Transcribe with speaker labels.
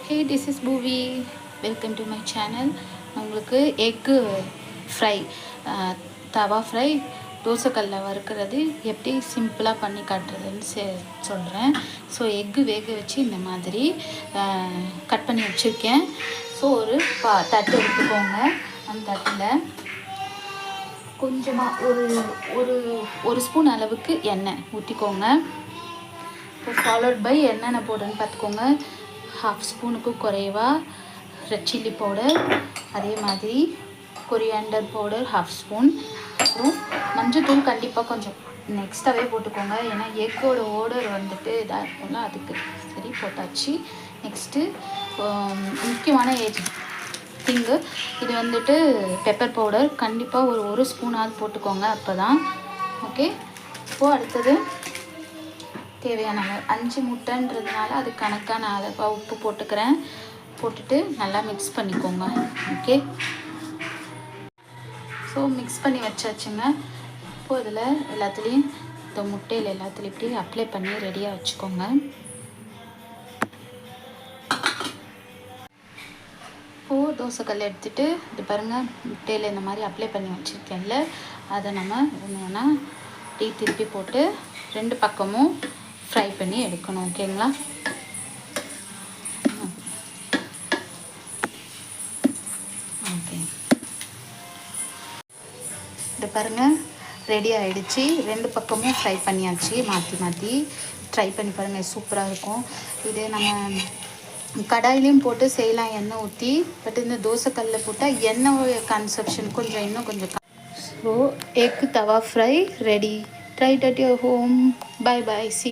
Speaker 1: Hey this is Poovi, welcome to my channel. உங்களுக்கு egg fry, tawa fry, தோசைக்கல்ல வறுக்கிறது எப்படி சிம்பிளாக பண்ணி காட்டுறதுன்னு சொல்கிறேன். ஸோ எக்கு வேக வச்சு இந்த மாதிரி கட் பண்ணி வச்சுருக்கேன். ஸோ ஒரு தட்டு எடுத்துக்கோங்க. அந்த தட்டில் கொஞ்சமாக ஒரு ஸ்பூன் அளவுக்கு எண்ணெய் ஊற்றிக்கோங்க. இப்போ ஃபாலோட் பை என்னென்ன போடுறேன்னு பார்த்துக்கோங்க. 1/2 ஸ்பூனுக்கு குறைவா ரெட் சில்லி பவுடர், அதே மாதிரி கொரியாண்டர் பவுடர் 1/2 ஸ்பூன், அப்புறம் மஞ்சள்தூள் கண்டிப்பாக கொஞ்சம் நெக்ஸ்ட்டாகவே போட்டுக்கோங்க. ஏன்னா எக்கோட ஓடர் வந்துட்டு இதாக இருக்கும்ல, அதுக்கு சரி போட்டாச்சு. நெக்ஸ்ட்டு முக்கியமான திங்கு இது வந்துட்டு பெப்பர் பவுடர் கண்டிப்பாக ஒரு ஸ்பூனாவது போட்டுக்கோங்க, அப்போ தான் ஓகே. இப்போது அடுத்தது தேவையான 5 முட்டைன்றதுனால அது கணக்கான அளவாக உப்பு போட்டுக்கிறேன். போட்டுட்டு நல்லா மிக்ஸ் பண்ணிக்கோங்க. ஓகே, ஸோ மிக்ஸ் பண்ணி வச்சாச்சுங்க. இப்போது இதில் எல்லாத்துலேயும் இந்த முட்டையில் எல்லாத்துலேயும் இப்படி அப்ளை பண்ணி ரெடியாக வச்சுக்கோங்க. இப்போது தோசைக்கல் எடுத்துகிட்டு இது பாருங்கள், முட்டையில் இந்த மாதிரி அப்ளை பண்ணி வச்சுருக்கேன்ல, அதை நம்ம ஒன்று டீ திருப்பி போட்டு 2 பக்கமும் ஃப்ரை பண்ணி எடுக்கணும். ஓகேங்களா? ஓகே, இது பாருங்கள் ரெடி ஆகிடுச்சு. 2 பக்கமும் ஃப்ரை பண்ணியாச்சு. மாற்றி ட்ரை பண்ணி பாருங்கள், சூப்பராக இருக்கும். இது நம்ம கடாயிலையும் போட்டு செய்யலாம் எண்ணெய் ஊற்றி. பட் இந்த தோசைக்கல்லில் போட்டால் எண்ணெய் கன்சப்ஷன் இன்னும் கொஞ்சம். So egg tawa fry ready. Try it at your home. Bye C.